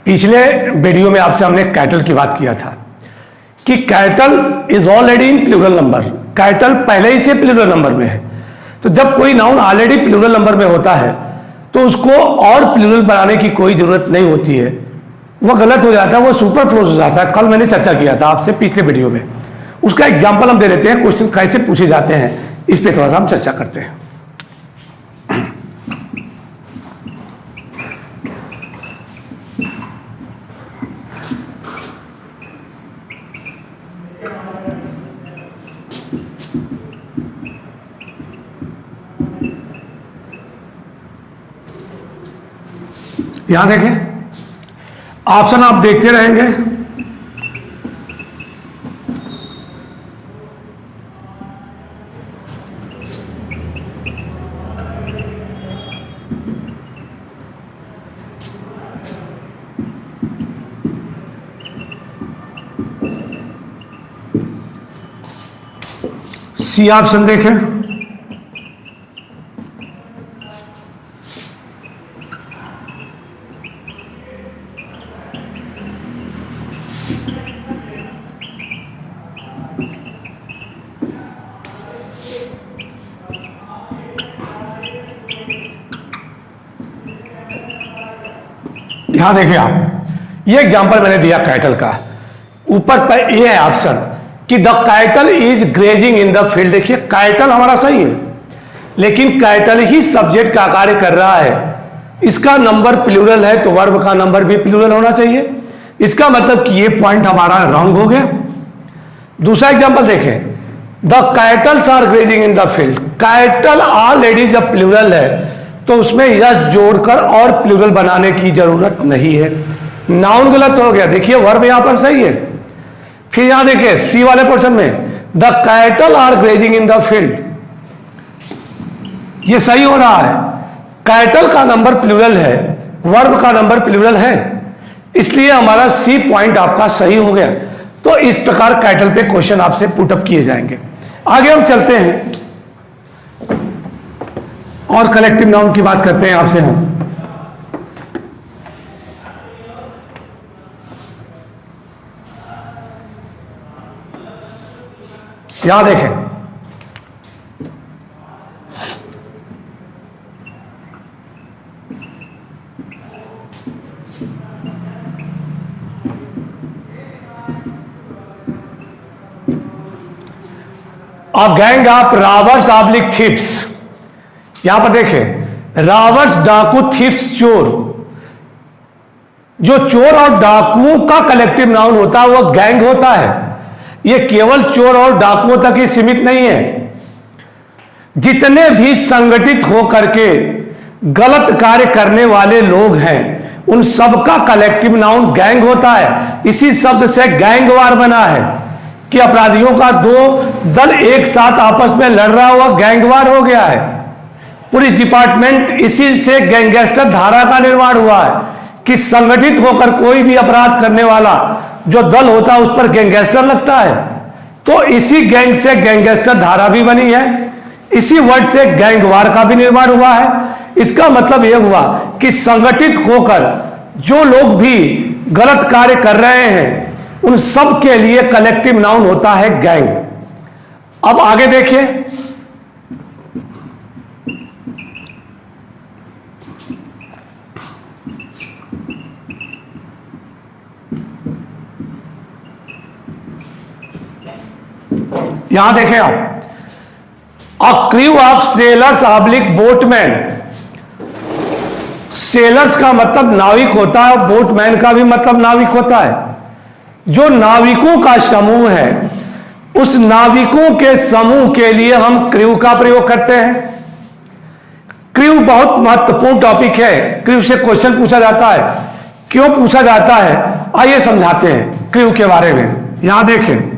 पिछले वीडियो में आपसे हमने कैटल की बात किया था कि cattle is already in plural number. Cattle पहले ही से प्लूरल नंबर में है, तो जब कोई नाउन ऑलरेडी प्लूरल नंबर में होता है तो उसको और प्लूरल बनाने की कोई जरूरत नहीं होती है, वो गलत हो जाता है, वो सुपरफ्लूस हो जाता है। कल मैंने चर्चा किया था आपसे पिछले वीडियो में, उसका एग्जाम्पल हम दे देते हैं, क्वेश्चन कैसे पूछे जाते हैं इस पर थोड़ा सा हम चर्चा करते हैं। यहां देखें, ऑप्शन आप देखते रहेंगे। सी ऑप्शन देखें, यहां देखिए आप, ये एग्जांपल मैंने दिया कैटल का, ऊपर पर ये है ऑप्शन कि the cattle is grazing in the field. देखिए कैटल हमारा सही है, लेकिन कैटल ही सब्जेक्ट का कार्य कर रहा है, इसका नंबर प्लूरल है तो वर्ब का नंबर भी प्लूरल होना चाहिए। इसका मतलब कि ये पॉइंट हमारा रॉन्ग हो गया। दूसरा एग्जांपल देखें, the cattles are grazing in the field. Cattle already जब प्लूरल है तो उसमें यस जोड़कर और प्लूरल बनाने की जरूरत नहीं है। नाउन गलत हो गया, देखिए वर्ब यहां पर सही है। फिर यहां देखिए सी वाले पोर्शन में, the cattle are grazing in the field, ये सही हो रहा है। कैटल का नंबर प्लूरल है, वर्ब का नंबर प्लूरल है, इसलिए हमारा सी पॉइंट आपका सही हो गया। तो इस प्रकार कैटल पे क्वेश्चन आपसे पुटअप किए जाएंगे। आगे हम चलते हैं और कलेक्टिव नाउन की बात करते हैं आपसे हम। यहां देखें, a gang of robbers oblique thieves. यहां पर देखें, रॉबर्स डाकू, थीव्स चोर। जो चोर और डाकुओं का कलेक्टिव नाउन होता है वो गैंग होता है। ये केवल चोर और डाकुओं तक ही सीमित नहीं है, जितने भी संगठित होकर के गलत कार्य करने वाले लोग हैं उन सबका कलेक्टिव नाउन गैंग होता है। इसी शब्द से गैंगवार बना है कि अपराधियों का दो दल एक साथ आपस में लड़ रहा हुआ गैंगवार हो गया है। पुलिस डिपार्टमेंट इसी से गैंगस्टर धारा का निर्माण हुआ है कि संगठित होकर कोई भी अपराध करने वाला जो दल होता है उस पर गैंगस्टर लगता है। तो इसी गैंग से गैंगस्टर धारा भी बनी है, इसी वर्ड से गैंगवार का भी निर्माण हुआ है। इसका मतलब यह हुआ कि संगठित होकर जो लोग भी गलत कार्य कर रहे हैं उन सब के लिए कलेक्टिव नाउन होता है गैंग। अब आगे देखिए, यहां देखें आप, a crew of sellers oblique boatman. Sellers का मतलब नाविक होता है, बोटमैन का भी मतलब नाविक होता है। जो नाविकों का समूह है उस नाविकों के समूह के लिए हम क्रू का प्रयोग करते हैं। क्रू बहुत महत्वपूर्ण टॉपिक है, क्रू से क्वेश्चन पूछा जाता है। क्यों पूछा जाता है आइए समझाते हैं क्रू के बारे में। यहां देखें,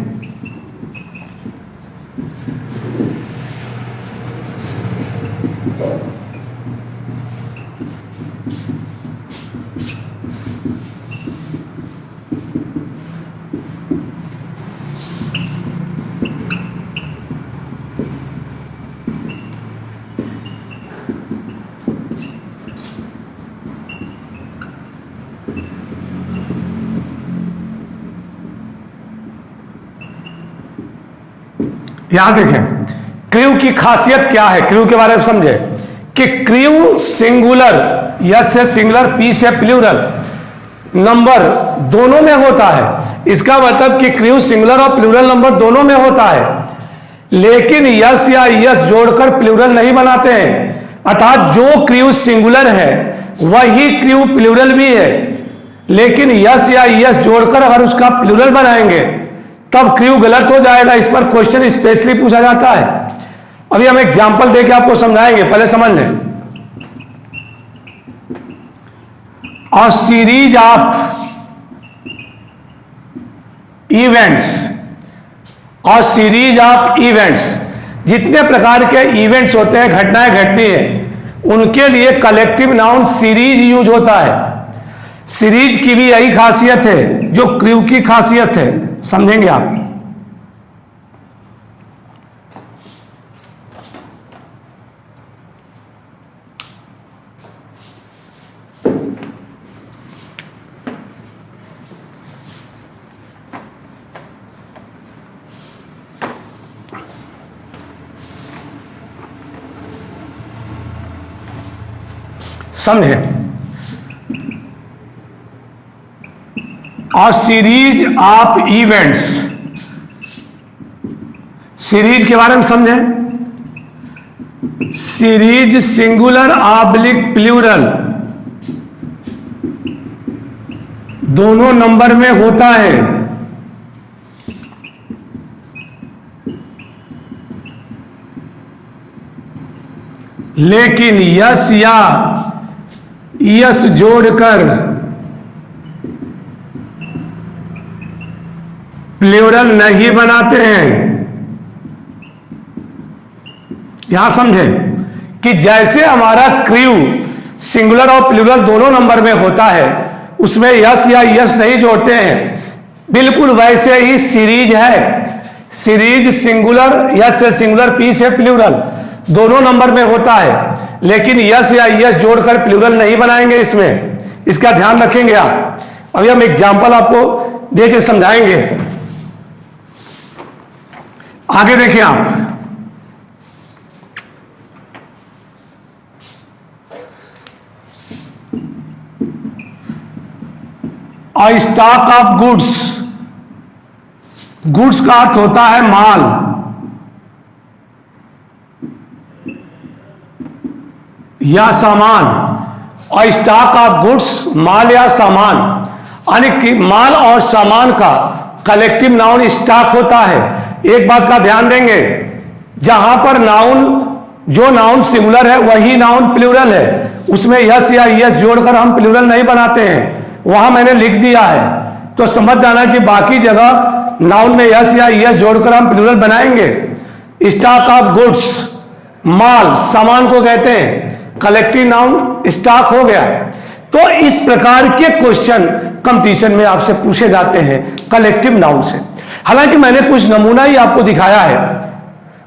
यहां देखें क्रू की खासियत क्या है, क्रू के बारे में समझे कि क्रू सिंगुलर, यस से सिंगुलर, पी से प्लूरल नंबर दोनों में होता है। इसका मतलब कि क्रू सिंगुलर और प्लूरल नंबर दोनों में होता है, लेकिन यस या यस जोड़कर प्लूरल नहीं बनाते हैं। अर्थात जो क्रू सिंगुलर है वही क्रू प्लूरल भी है, लेकिन यस या यस जोड़कर अगर उसका प्लूरल बनाएंगे तब क्रू गलत हो जाएगा। इस पर क्वेश्चन स्पेशली पूछा जाता है। अभी हम एग्जांपल देके आपको समझाएंगे, पहले समझ लें। और सीरीज ऑफ इवेंट्स, और सीरीज ऑफ इवेंट्स, जितने प्रकार के इवेंट्स होते हैं, घटनाएं घटती हैं, उनके लिए कलेक्टिव नाउन सीरीज यूज होता है। सीरीज की भी यही खासियत है जो क्रू की खासियत है, समझेंगे आप। समझे। और सीरीज ऑफ इवेंट्स, सीरीज के बारे में समझें। सीरीज सिंगुलर ऑब्लिक प्लूरल दोनों नंबर में होता है, लेकिन यस या यस जोड़कर प्लूरल नहीं बनाते हैं। यहां समझे कि जैसे हमारा क्रू सिंगुलर और प्लूरल दोनों नंबर में होता है, उसमें यस या यस नहीं जोड़ते हैं, बिल्कुल वैसे ही सीरीज है। सीरीज सिंगुलर, यस से सिंगुलर, पी से प्लूरल दोनों नंबर में होता है, लेकिन यस या यस जोड़कर प्लूरल नहीं बनाएंगे इसमें। इसका ध्यान रखेंगे आप। अभी हम एग्जांपल आपको देके समझाएंगे। आगे देखिए आप। और स्टॉक ऑफ गुड्स, गुड्स का अर्थ होता है माल, या सामान। और स्टॉक ऑफ गुड्स माल या सामान, यानी कि माल और सामान का कलेक्टिव नाउन स्टॉक होता है। एक बात का ध्यान देंगे, जहां पर नाउन, जो नाउन सिंगुलर है वही नाउन प्लूरल है, उसमें यस या यस जोड़कर हम प्लूरल नहीं बनाते हैं। वहां मैंने लिख दिया है, तो समझ जाना कि बाकी जगह नाउन में यस या यस जोड़कर हम प्लूरल बनाएंगे। स्टॉक ऑफ गुड्स, माल, सामान को कहते हैं, कलेक्टिव नाउन स्टॉक हो गया। तो इस प्रकार के क्वेश्चन कंपटीशन में आपसे पूछे जाते हैं कलेक्टिव नाउन से। हालांकि मैंने कुछ नमूना ही आपको दिखाया है,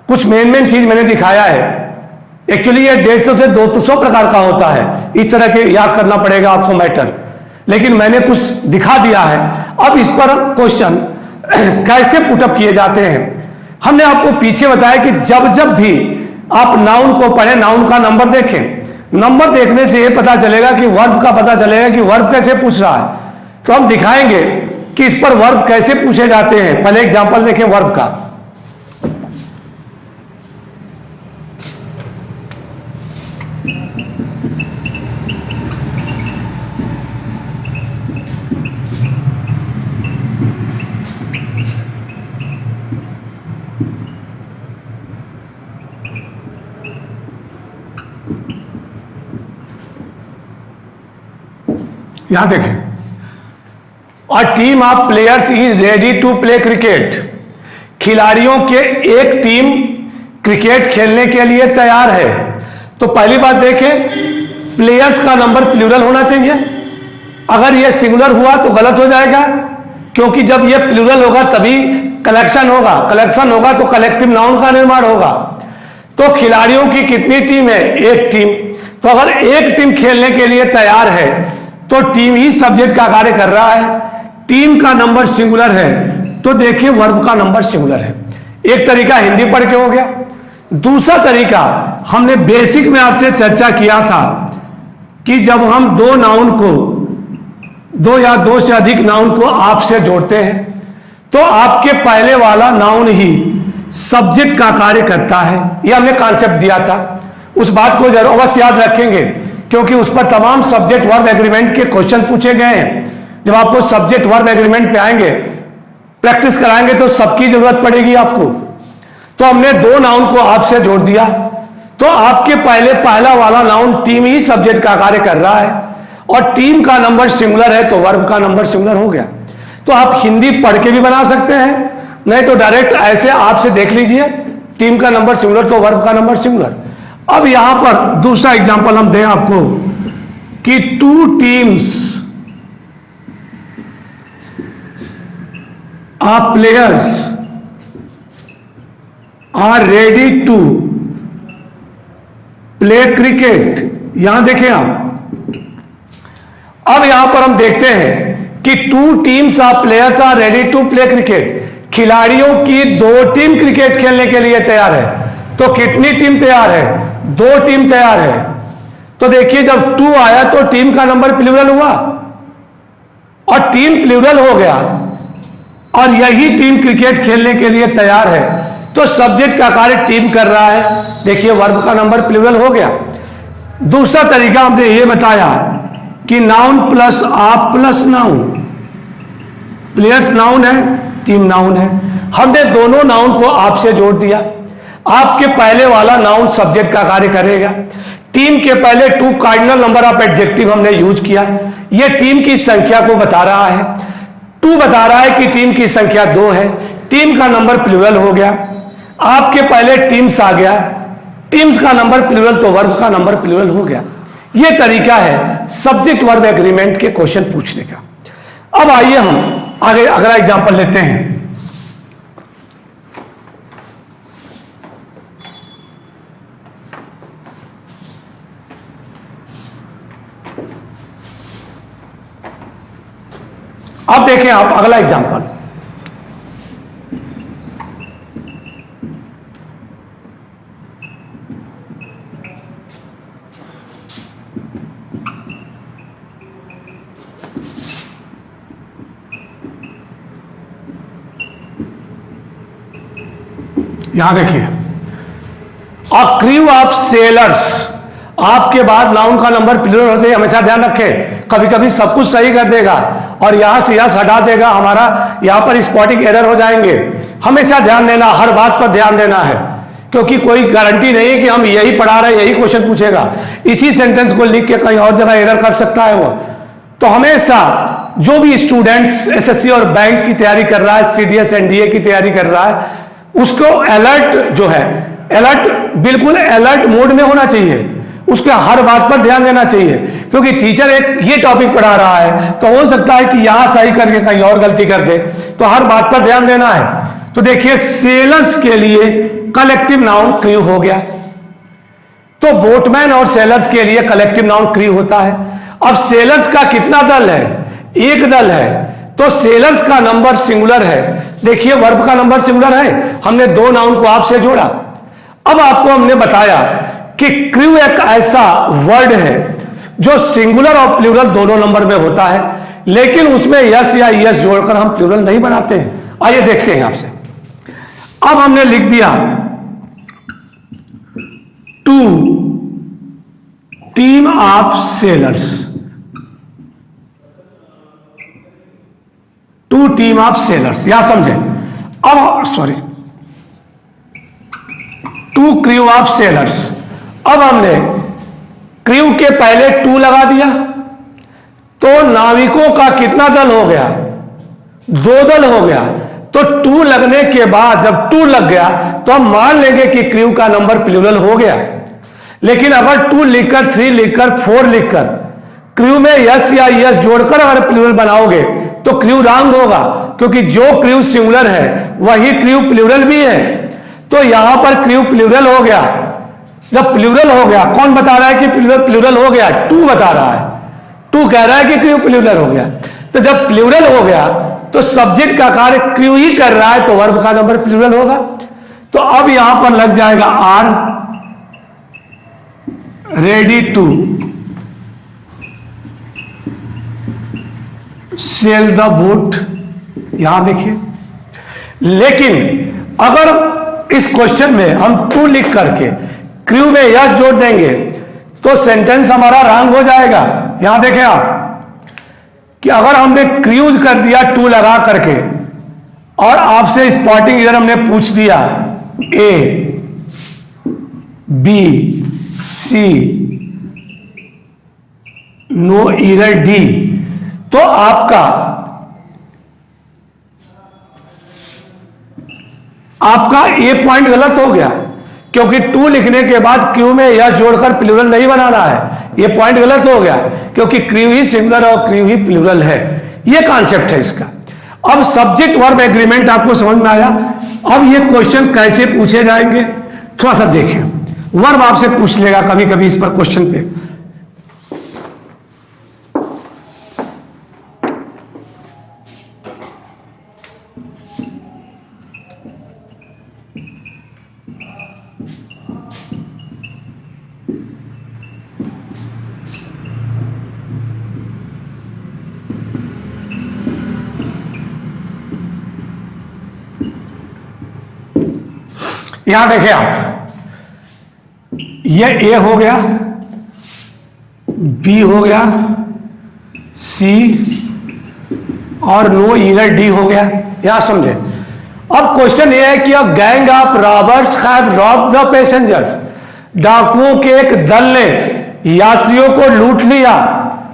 कुछ मेन चीज मैंने दिखाया है। एक्चुअली ये 150 से 200 प्रकार का होता है, इस तरह के याद करना पड़ेगा आपको मैटर, लेकिन मैंने कुछ दिखा दिया है। अब इस पर क्वेश्चन कैसे पुटअप किए जाते हैं, हमने आपको पीछे बताया कि जब जब भी आप नाउन को पढ़ें, नाउन का नंबर देखें, नंबर देखने से ये पता चलेगा कि वर्ब का पता चलेगा कि वर्ब कैसे पूछ रहा है। तो हम दिखाएंगे कि इस पर वर्ब कैसे पूछे जाते हैं। पहले एग्जांपल देखें वर्ब का। यहां देखें, a team of players is ready to play cricket. खिलाड़ियों के एक टीम क्रिकेट खेलने के लिए तैयार है। तो पहली बात देखें, प्लेयर्स का नंबर प्लूरल होना चाहिए। अगर यह सिंगुलर हुआ तो गलत हो जाएगा, क्योंकि जब यह प्लूरल होगा तभी कलेक्शन होगा, कलेक्शन होगा तो कलेक्टिव नाउन का निर्माण होगा। तो खिलाड़ियों की कितनी टीम है? एक टीम। तो अगर एक टीम खेलने के लिए तैयार है तो टीम ही सब्जेक्ट का कार्य कर रहा है। टीम का नंबर सिंगुलर है, तो देखिए वर्ब का नंबर सिंगुलर है। एक तरीका हिंदी पढ़ के हो गया। दूसरा तरीका हमने बेसिक में आपसे चर्चा किया था कि जब हम दो नाउन को, दो या दो से अधिक नाउन को आप से जोड़ते हैं तो आपके पहले वाला नाउन ही सब्जेक्ट का कार्य करता है। यह हमने कॉन्सेप्ट दिया था। उस बात को जरूर अवश्य याद रखेंगे क्योंकि उस पर तमाम सब्जेक्ट वर्ब एग्रीमेंट के क्वेश्चन पूछे गए हैं। जब आपको सब्जेक्ट वर्ब एग्रीमेंट पे आएंगे, प्रैक्टिस कराएंगे तो सबकी जरूरत पड़ेगी आपको। तो हमने दो नाउन को आप से जोड़ दिया तो आपके पहला वाला नाउन टीम ही सब्जेक्ट का कार्य कर रहा है और टीम का नंबर सिंगुलर है तो वर्ब का नंबर सिंगुलर हो गया। तो आप हिंदी पढ़ के भी बना सकते हैं, नहीं तो डायरेक्ट ऐसे आपसे देख लीजिए, टीम का नंबर सिंगुलर तो वर्ब का नंबर सिंगुलर। अब यहां पर दूसरा एग्जांपल हम दें आपको कि 2 teams of players are ready to play cricket. यहां देखें आप, अब यहां पर हम देखते हैं कि 2 teams of players are ready to play cricket. खिलाड़ियों की 2 टीम क्रिकेट खेलने के लिए तैयार है। तो कितनी टीम तैयार है? 2 टीम तैयार है। तो देखिए जब 2 आया तो टीम का नंबर प्लूरल हुआ और टीम प्लूरल हो गया और यही टीम क्रिकेट खेलने के लिए तैयार है तो सब्जेक्ट का कार्य टीम कर रहा है। देखिए वर्ब का नंबर प्लूरल हो गया। दूसरा तरीका हमने ये बताया कि नाउन प्लस आप प्लस नाउन, प्लेयर्स नाउन है, टीम नाउन है। हमने दोनों नाउन को आप से जोड़ दिया। आपके पहले वाला नाउन सब्जेक्ट का कार्य करेगा। टीम के पहले 2 कार्डिनल नंबर ऑफ एडजेक्टिव हमने यूज किया। यह टीम की संख्या को बता रहा है। 2 बता रहा है कि टीम की संख्या 2 है। टीम का नंबर प्लूरल हो गया। आपके पहले टीम्स आ गया, टीम्स का नंबर प्लूरल तो वर्ब का नंबर प्लूरल हो गया। यह तरीका है सब्जेक्ट वर्ब एग्रीमेंट के क्वेश्चन पूछने का। अब आइए हम आगे अगला एग्जांपल लेते हैं। अब देखें आप अगला एग्जांपल। यहां देखिए, अ क्रू ऑफ सेलर्स। आपके बाद नाउन का नंबर प्लूरल होते ही हमेशा ध्यान रखें, कभी कभी सब कुछ सही कर देगा और यहां से यहां हटा देगा, हमारा यहां पर स्पॉटिंग एरर हो जाएंगे। हमेशा ध्यान देना, हर बात पर ध्यान देना है क्योंकि कोई गारंटी नहीं है कि हम यही पढ़ा रहे यही क्वेश्चन पूछेगा। इसी सेंटेंस को लिख के कहीं और जगह एरर कर सकता है वो। तो हमेशा जो भी स्टूडेंट्स एसएससी और बैंक की तैयारी कर रहा है, सीडीएस एनडीए की तैयारी कर रहा है, उसको अलर्ट जो है, अलर्ट बिल्कुल अलर्ट मोड में होना चाहिए। उसके हर बात पर ध्यान देना चाहिए क्योंकि टीचर एक ये टॉपिक पढ़ा रहा है तो हो सकता है कि यहां सही करके कहीं और गलती कर दे, तो हर बात पर ध्यान देना है। तो देखिए सेलर्स के लिए कलेक्टिव नाउन क्रू हो गया, तो बोटमैन और सेलर्स के लिए कलेक्टिव नाउन क्रू होता है। अब सेलर्स का कितना दल है? एक दल है, तो सेलर्स का नंबर सिंगुलर है। देखिए वर्ब का नंबर सिंगुलर है, हमने 2 नाउन को आपसे जोड़ा। अब आपको हमने बताया कि क्रू एक ऐसा वर्ड है जो सिंगुलर और प्लूरल दोनों नंबर में होता है, लेकिन उसमें यस या यस जोड़कर हम प्लूरल नहीं बनाते हैं। आइए देखते हैं आपसे। अब हमने लिख दिया 2 team of sellers, 2 team of sellers, या समझे। अब सॉरी 2 क्रू ऑफ सेलर्स। अब हमने क्रू के पहले 2 लगा दिया तो नाविकों का कितना दल हो गया? 2 दल हो गया। तो 2 लगने के बाद जब 2 लग गया तो हम मान लेंगे कि क्रू का नंबर प्लूरल हो गया। लेकिन अगर 2 लिखकर 3 लिखकर 4 लिखकर क्रू में यस या यस जोड़कर अगर प्लूरल बनाओगे तो क्रू रॉन्ग होगा क्योंकि जो क्रू सिंगुलर है वही क्रू प्लूरल भी है। तो यहां पर क्रू प्लूरल हो गया। जब प्लूरल हो गया, कौन बता रहा है कि प्लूरल हो गया? 2 बता रहा है, 2 कह रहा है कि क्रू प्लूरल हो गया। तो जब प्लूरल हो गया तो सब्जेक्ट का कार्य क्रू ही कर रहा है, तो वर्ब का नंबर प्लूरल होगा। तो अब यहां पर लग जाएगा are ready to sail the boat, यहां देखिए। लेकिन अगर इस क्वेश्चन में हम टू लिख करके क्रू में यस जोड़ देंगे तो सेंटेंस हमारा रॉन्ग हो जाएगा। यहां देखें आप कि अगर हमने क्रूज कर दिया टू लगा करके और आपसे स्पॉटिंग इधर हमने पूछ दिया A B C no error D, तो आपका ए पॉइंट गलत हो गया, क्योंकि टू लिखने के बाद क्यू में यस जोड़कर प्लूरल नहीं बनाना है। ये पॉइंट गलत हो गया, क्योंकि क्रू ही सिंगुलर और क्रू ही प्लूरल है। ये कॉन्सेप्ट है इसका। अब सब्जेक्ट वर्ब एग्रीमेंट आपको समझ में आया। अब ये क्वेश्चन कैसे पूछे जाएंगे थोड़ा सा देखें। वर्ब आपसे पूछ लेगा कभी कभी इस पर क्वेश्चन पे। यहां देखें आप, ये ए हो गया, बी हो गया, सी और नो ईरर डी हो गया। यहां समझे। अब क्वेश्चन ये है कि a gang of robbers have robbed the passenger, डाकुओं के एक दल ने यात्रियों को लूट लिया।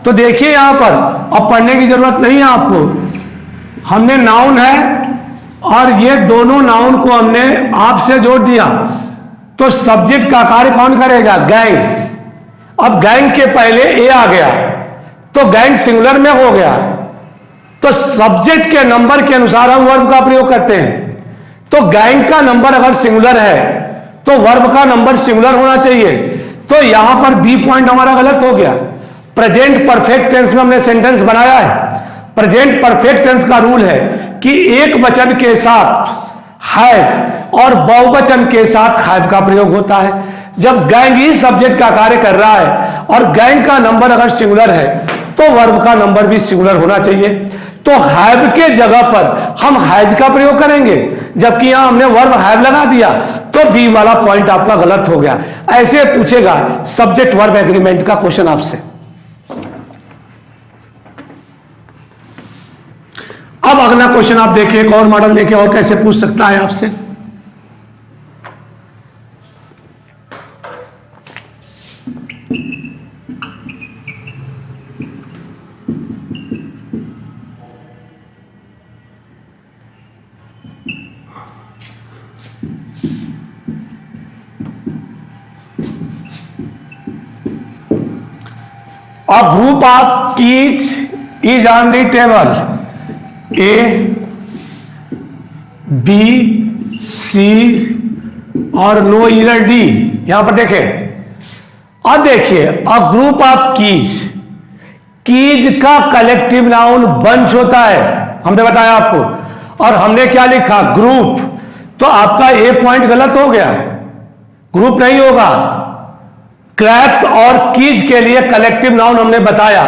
तो देखिए यहां पर अब पढ़ने की जरूरत नहीं है आपको, हमने नाउन है और ये दोनों नाउन को हमने आपसे जोड़ दिया, तो सब्जेक्ट का कार्य कौन करेगा? गैंग। अब गैंग के पहले ए आ गया तो गैंग सिंगुलर में हो गया, तो सब्जेक्ट के नंबर के अनुसार हम वर्ब का प्रयोग करते हैं। तो गैंग का नंबर अगर सिंगुलर है तो वर्ब का नंबर सिंगुलर होना चाहिए। तो यहां पर बी पॉइंट हमारा गलत हो गया। प्रेजेंट परफेक्ट टेंस में हमने सेंटेंस बनाया है। प्रेजेंट परफेक्ट टेंस का रूल है कि एक वचन के साथ हैज और बहुवचन के साथ हैव का प्रयोग होता है। जब गैंग ही सब्जेक्ट का कार्य कर रहा है और गैंग का नंबर अगर सिंगुलर है तो वर्ब का नंबर भी सिंगुलर होना चाहिए। तो हैव के जगह पर हम हैज का प्रयोग करेंगे, जबकि यहां हमने वर्ब हैव लगा दिया, तो बी वाला पॉइंट आपका गलत हो गया। ऐसे पूछेगा सब्जेक्ट वर्ब एग्रीमेंट का क्वेश्चन आपसे। अब अगला क्वेश्चन आप देखिए, एक और मॉडल देखिए और कैसे पूछ सकता है आपसे। A group of keys is on the table. A, B, C और नो ईरर डी। यहां पर देखें। अब देखिए, a group of keys, keys का कलेक्टिव नाउन बंच होता है, हमने बताया आपको। और हमने क्या लिखा? ग्रुप। तो आपका ए पॉइंट गलत हो गया, ग्रुप नहीं होगा। क्रैप्स और कीज के लिए कलेक्टिव नाउन हमने बताया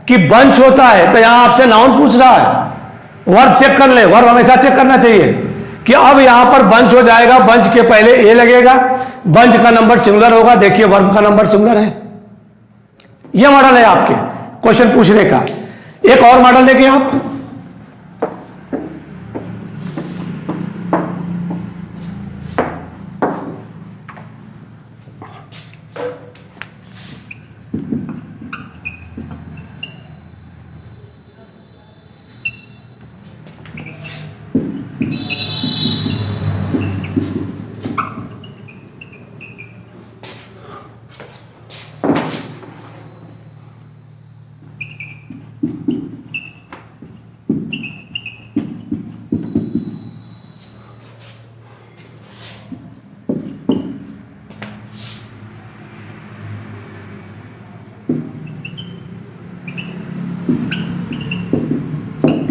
कि बंच होता है, तो यहां आपसे नाउन पूछ रहा है। वर्ब चेक कर ले, वर्ब हमेशा चेक करना चाहिए कि अब यहां पर बंच हो जाएगा, बंच के पहले ए लगेगा, बंच का नंबर सिंगुलर होगा। देखिए वर्ब का नंबर सिंगुलर है। यह मॉडल है आपके क्वेश्चन पूछने का। एक और मॉडल देखिए आप।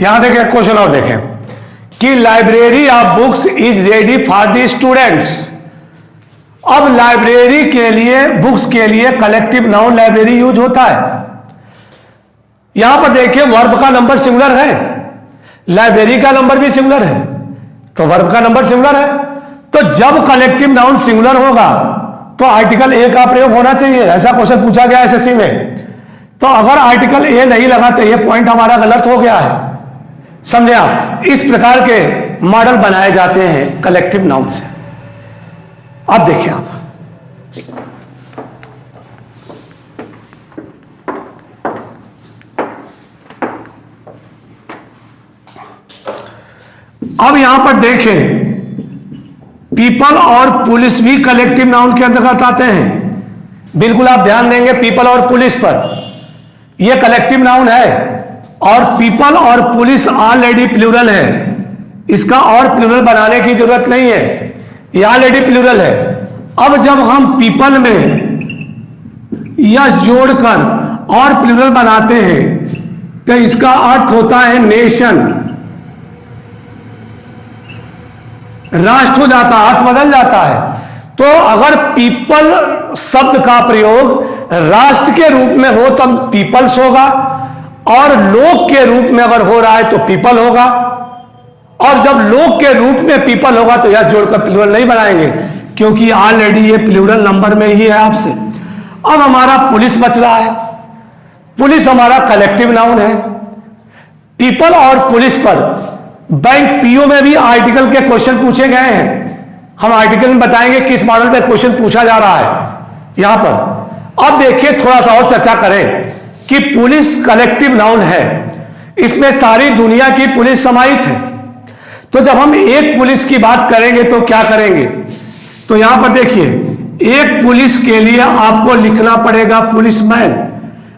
यहां देखें, क्वेश्चन और देखें कि library of books is ready for the students. अब लाइब्रेरी के लिए, बुक्स के लिए कलेक्टिव नाउन लाइब्रेरी यूज होता है। यहां पर देखिए वर्ब का नंबर सिंगुलर है, लाइब्रेरी का नंबर भी सिंगुलर है, तो वर्ब का नंबर सिंगुलर है। तो जब कलेक्टिव नाउन सिंगुलर होगा तो आर्टिकल ए का प्रयोग होना चाहिए। ऐसा क्वेश्चन पूछा गया एसएससी में। तो अगर आर्टिकल ए नहीं लगा तो ये पॉइंट हमारा गलत हो गया है, समझे आप। इस प्रकार के मॉडल बनाए जाते हैं कलेक्टिव नाउन से। अब देखिए आप, अब यहां पर देखें पीपल और पुलिस भी कलेक्टिव नाउन के अंतर्गत आते हैं। बिल्कुल आप ध्यान देंगे पीपल और पुलिस पर, यह कलेक्टिव नाउन है और पीपल और पुलिस ऑलरेडी प्लूरल है, इसका और प्लूरल बनाने की जरूरत नहीं है, यह ऑलरेडी प्लूरल है। अब जब हम पीपल में यस जोड़कर और प्लूरल बनाते हैं तो इसका अर्थ होता है नेशन, राष्ट्र हो जाता है, अर्थ बदल जाता है। तो अगर पीपल शब्द का प्रयोग राष्ट्र के रूप में हो तब पीपल्स होगा, और लोग के रूप में अगर हो रहा है तो पीपल होगा, और जब लोग के रूप में पीपल होगा तो यह जोड़कर प्लूरल नहीं बनाएंगे, क्योंकि ऑलरेडी ये प्लूरल नंबर में ही है आपसे। अब हमारा पुलिस बच रहा है, पुलिस हमारा कलेक्टिव नाउन है। पीपल और पुलिस पर बैंक पीओ में भी आर्टिकल के क्वेश्चन पूछे गए हैं। हम आर्टिकल में बताएंगे किस मॉडल पे क्वेश्चन पूछा जा रहा है यहां पर। अब देखिए थोड़ा सा और चर्चा करें कि पुलिस कलेक्टिव नाउन है, इसमें सारी दुनिया की पुलिस समाहित है। तो जब हम एक पुलिस की बात करेंगे तो क्या करेंगे, तो यहां पर देखिए एक पुलिस के लिए आपको लिखना पड़ेगा पुलिसमैन।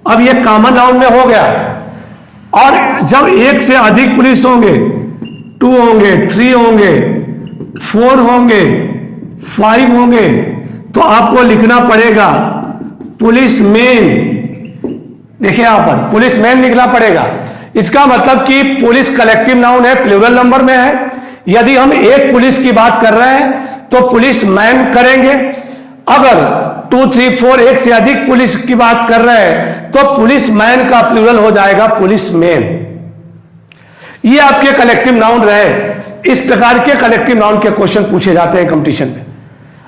अब यह कॉमन नाउन में हो गया, और जब एक से अधिक पुलिस होंगे, 2 होंगे, 3 होंगे, 4 होंगे, 5 होंगे, तो आपको लिखना पड़ेगा पुलिसमैन। देखिए यहां पर पुलिसमैन लिखना पड़ेगा। इसका मतलब कि पुलिस कलेक्टिव नाउन है, प्लूरल नंबर में है। यदि हम एक पुलिस की बात कर रहे हैं तो पुलिसमैन करेंगे। अगर 2, 3, 4 एक से अधिक पुलिस की बात कर रहे हैं तो पुलिसमैन का प्लूरल हो जाएगा पुलिसमैन। ये आपके कलेक्टिव नाउन रहे। इस प्रकार के कलेक्टिव नाउन के क्वेश्चन पूछे जाते हैं कंपटीशन में,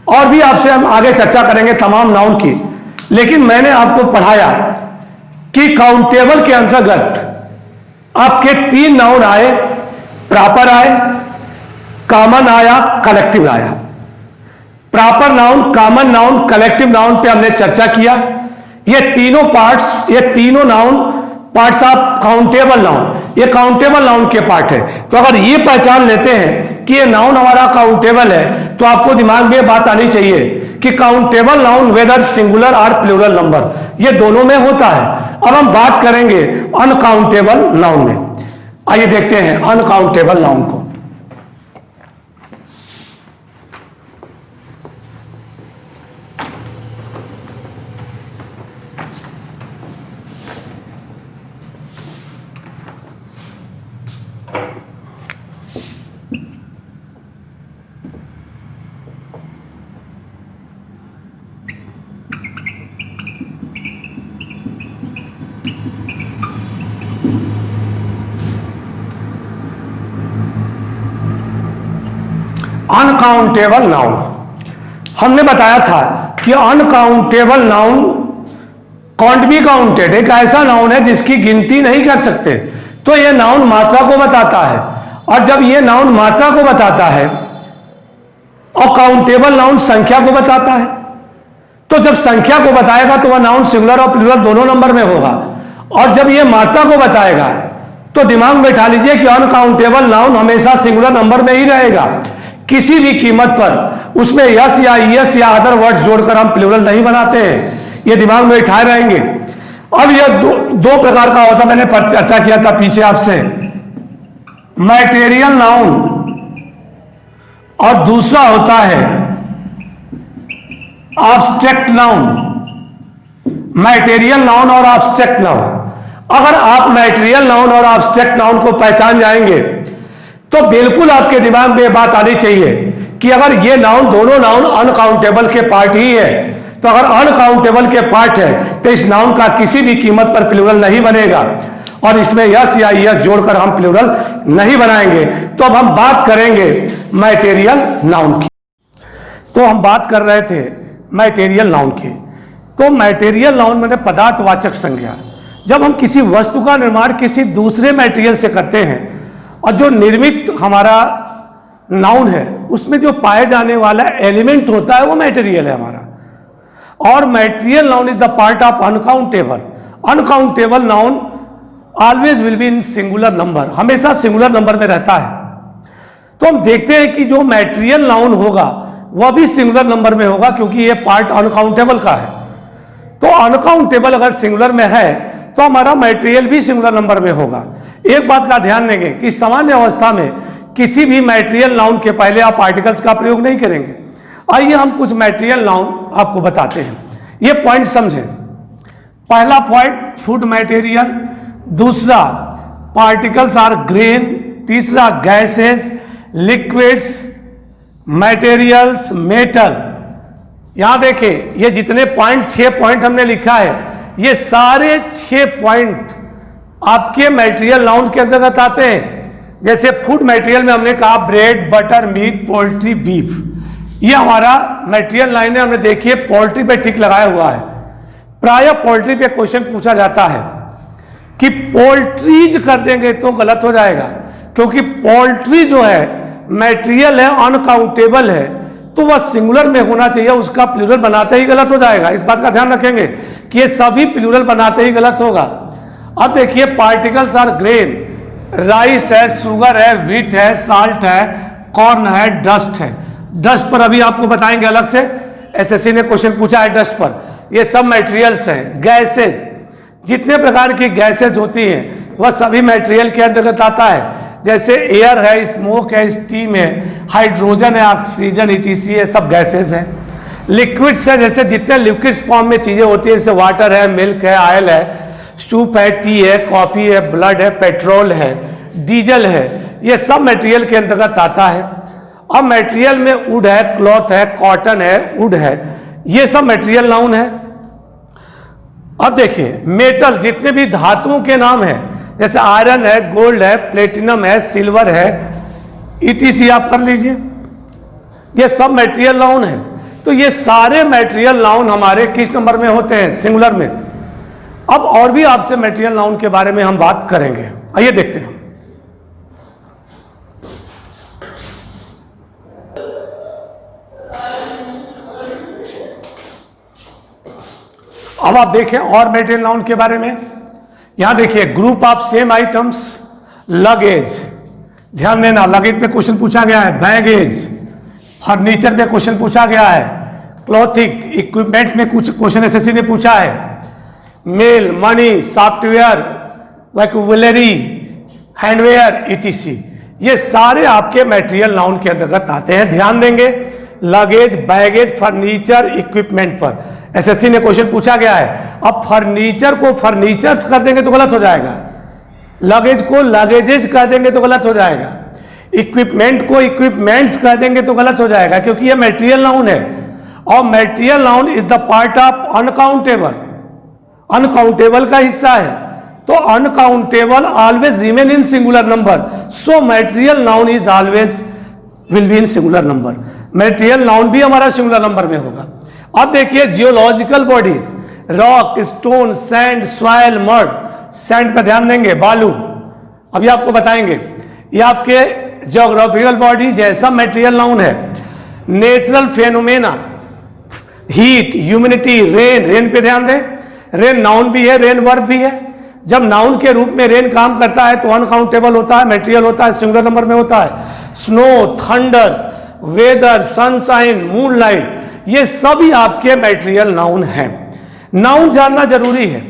और भी आपसे हम आगे चर्चा करेंगे तमाम नाउन की। लेकिन मैंने आपको पढ़ाया कि काउंटेबल के अंतर्गत आपके 3 नाउन आए, प्रॉपर आए, कॉमन आया, कलेक्टिव आया। Proper noun, common noun, collective noun पे हमने चर्चा किया। ये तीनों पार्ट्स, ये तीनों noun parts of countable noun, ये काउंटेबल नाउन के पार्ट है। तो अगर ये पहचान लेते हैं कि ये नाउन हमारा काउंटेबल है तो आपको दिमाग में ये बात आनी चाहिए कि काउंटेबल नाउन वेदर सिंगुलर और प्लूरल नंबर, ये दोनों में होता है। अब हम बात करेंगे अनकाउंटेबल नाउन में। आइए देखते हैं अनकाउंटेबल नाउन को। अनकाउंटेबल नाउन, हमने बताया था कि uncountable noun can't be counted, एक ऐसा नाउन है जिसकी गिनती नहीं कर सकते। तो यह नाउन मात्रा को बताता है, और जब यह नाउन मात्रा को बताता है और काउंटेबल नाउन संख्या को बताता है, तो जब संख्या को बताएगा तो वह नाउन सिंगुलर और प्लूरल दोनों नंबर में होगा। और जब यह मात्रा को बताएगा तो दिमाग में बैठा लीजिए कि अनकाउंटेबल नाउन हमेशा सिंगुलर नंबर में ही रहेगा। किसी भी कीमत पर उसमें यस या यस या अदर वर्ड्स जोड़कर हम प्लूरल नहीं बनाते हैं, ये दिमाग में बैठाए रहेंगे। अब यह दो प्रकार का होता, मैंने चर्चा किया था पीछे आपसे, मैटेरियल नाउन और दूसरा होता है एब्स्ट्रैक्ट नाउन। मैटेरियल नाउन और एब्स्ट्रैक्ट नाउन, अगर आप मैटेरियल नाउन और एब्स्ट्रैक्ट नाउन को पहचान जाएंगे तो बिल्कुल आपके दिमाग में बात आनी चाहिए कि अगर ये नाउन, दोनों नाउन अनकाउंटेबल के पार्ट ही है, तो अगर अनकाउंटेबल के पार्ट है तो इस नाउन का किसी भी कीमत पर प्लूरल नहीं बनेगा, और इसमें यस या यस जोड़कर हम प्लूरल नहीं बनाएंगे। तो अब हम बात करेंगे मैटेरियल नाउन की। तो हम बात कर रहे थे मैटेरियल नाउन की। तो मैटेरियल नाउन मैंने पदार्थवाचक संज्ञा। जब हम किसी वस्तु का निर्माण किसी दूसरे मैटेरियल से करते हैं और जो निर्मित हमारा नाउन है उसमें जो पाए जाने वाला एलिमेंट होता है वो मैटेरियल है हमारा। और material noun is the part of uncountable. Uncountable noun always will be in singular number, हमेशा सिंगुलर नंबर में रहता है। तो हम देखते हैं कि जो मैटेरियल नाउन होगा वह भी सिंगुलर नंबर में होगा, क्योंकि ये पार्ट अनकाउंटेबल का है। तो अनकाउंटेबल अगर सिंगुलर में है तो हमारा मैटेरियल भी सिंगुलर नंबर में होगा। एक बात का ध्यान देंगे कि सामान्य अवस्था में किसी भी मैटेरियल नाउन के पहले आप आर्टिकल्स का प्रयोग नहीं करेंगे। आइए हम कुछ मैटेरियल नाउन आपको बताते हैं, ये पॉइंट समझें। पहला पॉइंट फूड मैटेरियल, दूसरा पार्टिकल्स आर ग्रेन, तीसरा गैसेस, लिक्विड्स, मटेरियल्स, मेटल। यहां देखिए ये जितने पॉइंट, 6 पॉइंट हमने लिखा है, ये सारे 6 पॉइंट आपके मैटेरियल नाउन के अंतर्गत आते हैं। जैसे फूड मैटेरियल में हमने कहा bread, butter, meat, poultry, beef, ये हमारा मैटेरियल लाइन है। हमने देखिए पोल्ट्री पे टिक लगाया हुआ है। प्राय पोल्ट्री पे क्वेश्चन पूछा जाता है कि पोल्ट्रीज कर देंगे तो गलत हो जाएगा, क्योंकि पोल्ट्री जो है मैटेरियल है, अनकाउंटेबल है, तो वह सिंगुलर में होना चाहिए, उसका प्लूरल बनाते ही गलत हो जाएगा। इस बात का ध्यान रखेंगे कि ये सभी प्लूरल बनाते ही गलत होगा। अब देखिए पार्टिकल्स आर ग्रेन, राइस है, शुगर है, व्हीट है, साल्ट है, कॉर्न है, डस्ट है। डस्ट पर अभी आपको बताएंगे अलग से, एसएससी ने क्वेश्चन पूछा है डस्ट पर। ये सब मटेरियल्स हैं। गैसेस, जितने प्रकार की गैसेस होती हैं वह सभी मटेरियल के अंतर्गत आता है। जैसे एयर है, स्मोक है, स्टीम है, हाइड्रोजन है, ऑक्सीजन, ईटीसी है, सब गैसेस हैं। लिक्विड्स है, जैसे जितने लिक्विड फॉर्म में चीजें होती है, जैसे वाटर है, मिल्क है, ऑयल है, सूप है, टी है, कॉफी है, ब्लड है, पेट्रोल है, डीजल है, ये सब मटेरियल के अंतर्गत आता है। अब मटेरियल में वुड है, क्लॉथ है, कॉटन है, वुड है, ये सब मटेरियल नाउन है। अब देखिए मेटल, जितने भी धातुओं के नाम हैं, जैसे आयरन है, गोल्ड है, प्लेटिनम है, सिल्वर है, ईटीसी आप कर लीजिए, ये सब मटेरियल नाउन है। तो ये सारे मटेरियल नाउन हमारे किस नंबर में होते हैं? सिंगुलर में। अब और भी आपसे मटेरियल नाउन के बारे में हम बात करेंगे, आइए देखते हैं। अब आप देखें और मटेरियल नाउन के बारे में। यहां देखिए group of same items, luggage, ध्यान देना लगेज पे क्वेश्चन पूछा गया है, बैगेज, फर्नीचर पे क्वेश्चन पूछा गया है, क्लॉथिंग, इक्विपमेंट में कुछ क्वेश्चन एसएससी ने पूछा है, mail, money, software, vocabulary, hardware, ETC, ये सारे आपके मटेरियल नाउन के अंतर्गत आते हैं। ध्यान देंगे लगेज, बैगेज, फर्नीचर, इक्विपमेंट पर एसएससी ने क्वेश्चन पूछा गया है। अब फर्नीचर को फर्नीचर्स कर देंगे तो गलत हो जाएगा, लगेज को लगेजेज कर देंगे तो गलत हो जाएगा, इक्विपमेंट को इक्विपमेंट्स कर देंगे तो गलत हो जाएगा, क्योंकि ये मटेरियल नाउन है और material noun is the part of uncountable, uncountable का हिस्सा है। तो uncountable always remain in singular number, so material noun is always will be in singular number. Material noun भी हमारा सिंगुलर नंबर में होगा। अब देखिए geological bodies, rock, stone, sand, soil, mud, sand पर ध्यान देंगे, बालू, अभी आपको बताएंगे। ये आपके ज्योग्राफिकल बॉडीज है, सब मटेरियल नाउन है। Natural phenomena, heat, humidity, rain, rain पे ध्यान दें, रेन नाउन भी है, रेन वर्ब भी है। जब नाउन के रूप में रेन काम करता है तो अनकाउंटेबल होता है, मटेरियल होता है, सिंगुलर नंबर में होता है। Snow, thunder, weather, sunshine, moonlight, ये सभी आपके मटेरियल नाउन हैं। नाउन जानना जरूरी है।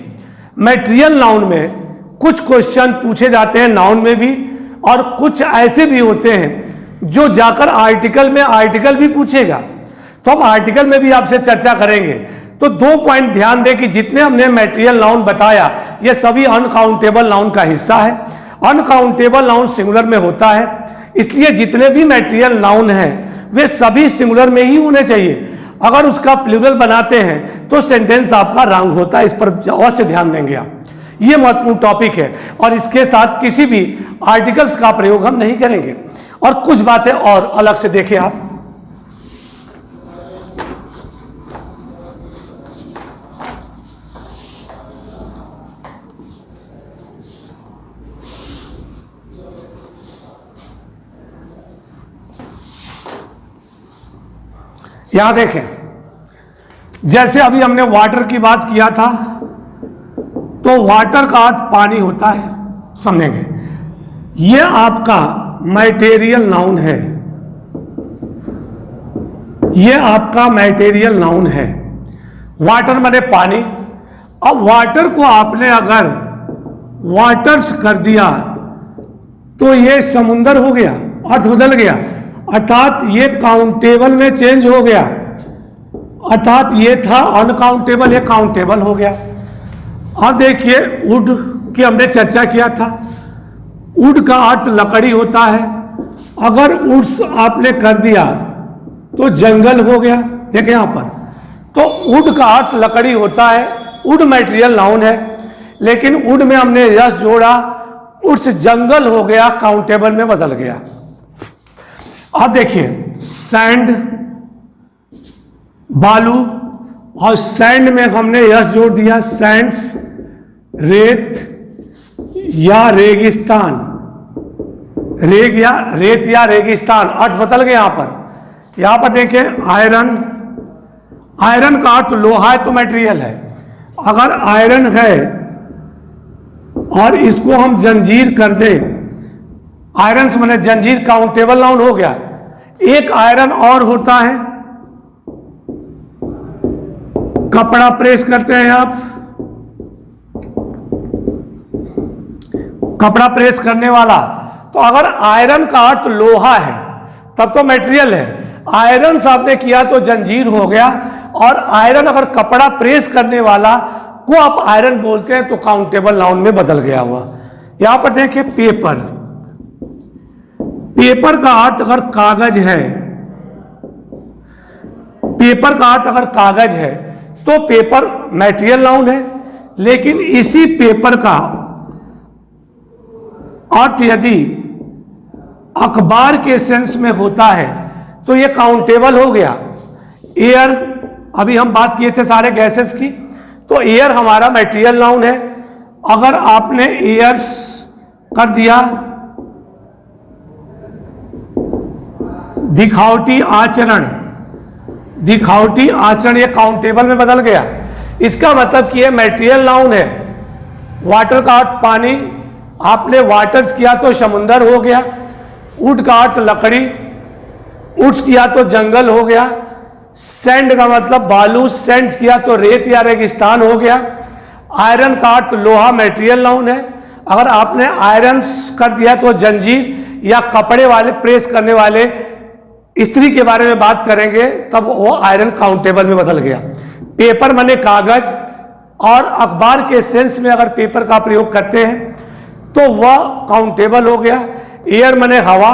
मटेरियल नाउन में कुछ क्वेश्चन पूछे जाते हैं नाउन में भी, और कुछ ऐसे भी होते हैं जो जाकर आर्टिकल में आर्टिकल भी पूछेगा, तो हम आर्टिकल में भी आपसे चर्चा करेंगे। तो 2 पॉइंट ध्यान दें कि जितने हमने मटेरियल नाउन बताया ये सभी अनकाउंटेबल नाउन का हिस्सा है। अनकाउंटेबल नाउन सिंगुलर में होता है, इसलिए जितने भी मैटेरियल नाउन हैं वे सभी सिंगुलर में ही होने चाहिए। अगर उसका प्लूरल बनाते हैं तो सेंटेंस आपका रॉन्ग होता है, इस पर अवश्य ध्यान देंगे आप। ये महत्वपूर्ण टॉपिक है और इसके साथ किसी भी आर्टिकल्स का प्रयोग हम नहीं करेंगे। और कुछ बातें और अलग से देखें आप। यहां देखें, जैसे अभी हमने वाटर की बात किया था, तो वाटर का अर्थ पानी होता है, समझेंगे। ये आपका मैटेरियल नाउन है, ये आपका मैटेरियल नाउन है। वाटर माने पानी। अब वाटर को आपने अगर वाटर्स कर दिया तो ये समुंदर हो गया, अर्थ बदल गया, अर्थात ये काउंटेबल में चेंज हो गया, अर्थात ये था अनकाउंटेबल, ये काउंटेबल हो गया। अब देखिए, वुड की हमने चर्चा किया था। वुड का अर्थ लकड़ी होता है, अगर वुड्स आपने कर दिया तो जंगल हो गया। देखें यहां पर, तो वुड का अर्थ लकड़ी होता है, वुड मटेरियल नाउन है, लेकिन वुड में हमने यस जोड़ा, वुड्स जंगल हो गया, काउंटेबल में बदल गया। अब देखिए, सैंड बालू, और सैंड में हमने यस जोड़ दिया, सैंड्स रेत या रेगिस्तान, रेत या रेगिस्तान, अर्थ बदल गए। यहां पर देखें, आयरन, आयरन का अर्थ लोहा है तो मटेरियल है। अगर आयरन है और इसको हम जंजीर कर दें, आयरन से मैंने जंजीर, काउंटेबल नाउन हो गया। एक आयरन और होता है, कपड़ा प्रेस करते हैं आप, कपड़ा प्रेस करने वाला, तो अगर आयरन का अर्थ लोहा है तब तो मटेरियल है। आयरन से आपने किया तो जंजीर हो गया, और आयरन अगर कपड़ा प्रेस करने वाला को आप आयरन बोलते हैं तो काउंटेबल नाउन में बदल गया हुआ। यहां पर देखिए, पेपर, पेपर का अर्थ अगर कागज है, पेपर का अर्थ अगर कागज है तो पेपर मटेरियल नाउन है, लेकिन इसी पेपर का अर्थ यदि अखबार के सेंस में होता है तो यह काउंटेबल हो गया। एयर, अभी हम बात किए थे सारे गैसेस की, तो एयर हमारा मटेरियल नाउन है। अगर आपने एयर्स कर दिया, दिखावटी आचरण, दिखावटी आचरण, ये काउंटेबल में बदल गया। इसका मतलब कि ये मटेरियल नाउन है। वाटर का अर्थ पानी, आपने वाटर्स किया तो समुंदर हो गया। वुड का अर्थ लकड़ी, वुड्स किया तो जंगल हो गया। सैंड का मतलब बालू, सैंड्स किया तो रेत या रेगिस्तान हो गया। आयरन का अर्थ लोहा, मटेरियल नाउन है। अगर आपने आयरन्स कर दिया तो जंजीर या कपड़े वाले प्रेस करने वाले स्त्री के बारे में बात करेंगे, तब वो आयरन काउंटेबल में बदल गया। पेपर माने कागज, और अखबार के सेंस में अगर पेपर का प्रयोग करते हैं तो वह काउंटेबल हो गया। एयर माने हवा,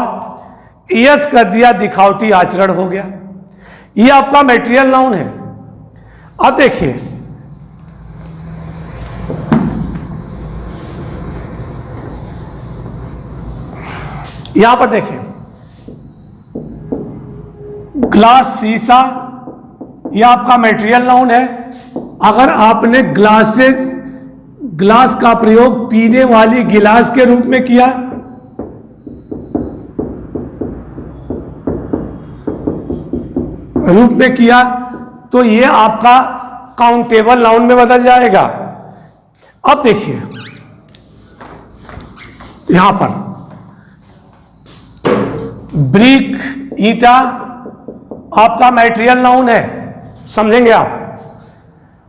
ईयर्स कर दिया, दिखावटी आचरण हो गया। ये आपका मटेरियल नाउन है। अब देखिए, यहां पर देखिए, ग्लास, शीशा, यह आपका मटेरियल नाउन है। अगर आपने ग्लासेस, ग्लास का प्रयोग पीने वाली गिलास के रूप में किया, तो यह आपका काउंटेबल नाउन में बदल जाएगा। अब देखिए, यहां पर ब्रिक, ईंटा आपका मटेरियल नाउन है, समझेंगे आप।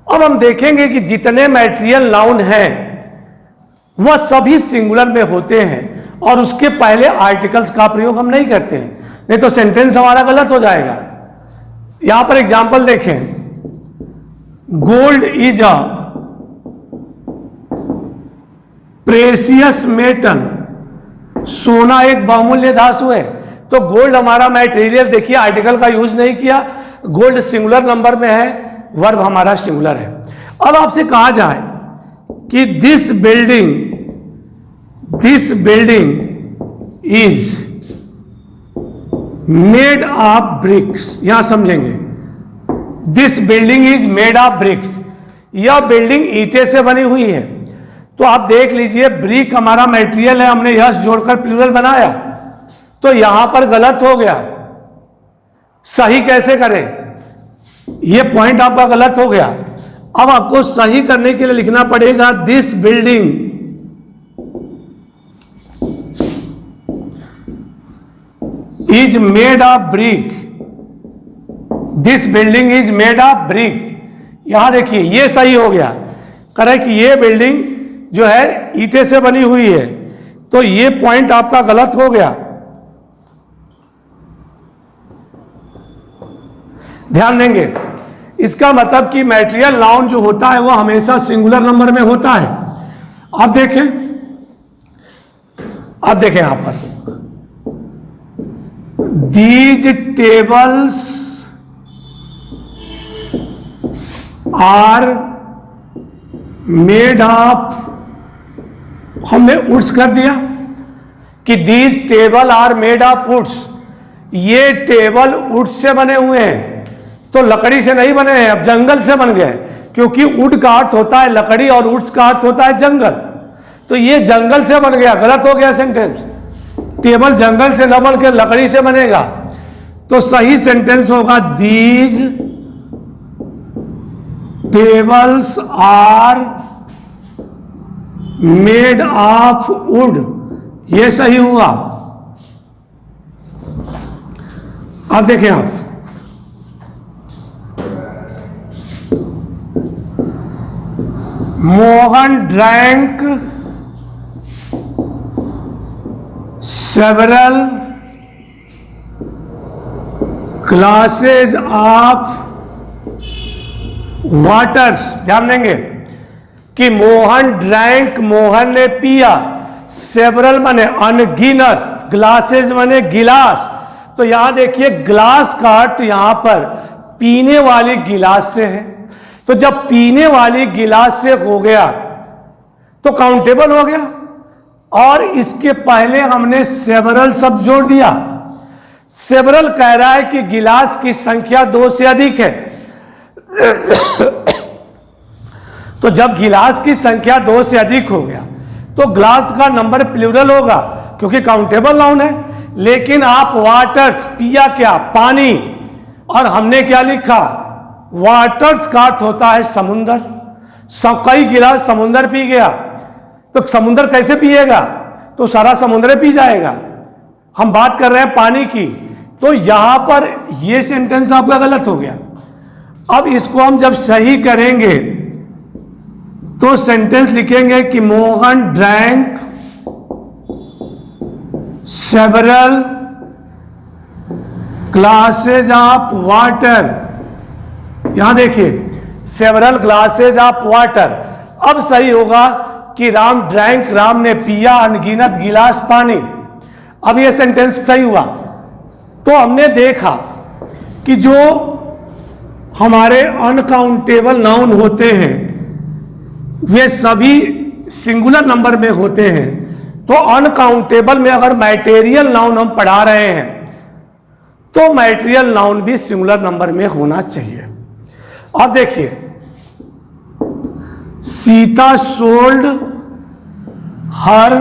अब हम देखेंगे कि जितने मटेरियल नाउन हैं वह सभी सिंगुलर में होते हैं, और उसके पहले आर्टिकल्स का प्रयोग हम नहीं करते हैं, नहीं तो सेंटेंस हमारा गलत हो जाएगा। यहां पर एग्जांपल देखें, gold is a precious metal, सोना एक बहुमूल्य धातु है। तो गोल्ड हमारा मटेरियल, देखिए आर्टिकल का यूज नहीं किया, गोल्ड सिंगुलर नंबर में है, वर्ब हमारा सिंगुलर है। अब आपसे कहा जाए कि this building is made of BRICS, यहां समझेंगे, this building is made of BRICS, यह बिल्डिंग ईंटे से बनी हुई है। तो आप देख लीजिए ब्रिक हमारा मटेरियल है, हमने यश जोड़कर प्लूरल बनाया, तो यहां पर गलत हो गया। सही कैसे करें, यह पॉइंट आपका गलत हो गया। अब आपको सही करने के लिए लिखना पड़ेगा this building is made of brick, this building is made of brick. यहां देखिए ये सही हो गया, करेक्ट, ये बिल्डिंग जो है ईंटे से बनी हुई है, तो ये पॉइंट आपका गलत हो गया। ध्यान देंगे, इसका मतलब कि मैटेरियल नाउन जो होता है वो हमेशा सिंगुलर नंबर में होता है। अब देखें यहां पर, these tables are made of, हमने वुड्स कर दिया कि these table are made of woods, ये टेबल वुड से बने हुए हैं, तो लकड़ी से नहीं बने हैं, अब जंगल से बन गए, क्योंकि वुड का अर्थ होता है लकड़ी और वुड्स का अर्थ होता है जंगल, तो ये जंगल से बन गया, गलत हो गया सेंटेंस। टेबल जंगल से न बन के लकड़ी से बनेगा, तो सही सेंटेंस होगा these tables are made of wood, ये सही हुआ। अब देखें आप, Mohan drank several glasses of waters, ध्यान देंगे कि मोहन ड्रैंक, मोहन ने पिया, सेवरल माने अनगिनत, ग्लासेज माने गिलास, तो यहां देखिए ग्लास का अर्थ यहां पर पीने वाली गिलास से है, तो जब पीने वाली गिलास से हो गया तो काउंटेबल हो गया, और इसके पहले हमने सेवरल शब्द जोड़ दिया। सेवरल कह रहा है कि गिलास की संख्या 2 से अधिक है, तो जब गिलास की संख्या 2 से अधिक हो गया तो ग्लास का नंबर प्लूरल होगा, क्योंकि काउंटेबल नाउन है। लेकिन आप वाटर्स, पिया क्या, पानी, और हमने क्या लिखा, वाटर्स का अर्थ होता है समुंदर, कई गिलास समुंदर पी गया, तो समुंदर कैसे पिएगा, तो सारा समुंदर पी जाएगा। हम बात कर रहे हैं पानी की, तो यहां पर यह सेंटेंस आपका गलत हो गया। अब इसको हम जब सही करेंगे तो सेंटेंस लिखेंगे कि Mohan drank several glasses of water, यहां देखिए सेवरल ग्लासेज ऑफ वाटर। अब सही होगा कि राम ड्रैंक, राम ने पिया अनगिनत गिलास पानी। अब यह सेंटेंस सही हुआ। तो हमने देखा कि जो हमारे अनकाउंटेबल नाउन होते हैं वे सभी सिंगुलर नंबर में होते हैं, तो अनकाउंटेबल में अगर मैटेरियल नाउन हम पढ़ा रहे हैं तो मैटेरियल नाउन भी सिंगुलर नंबर में होना चाहिए। अब देखिए, Sita sold her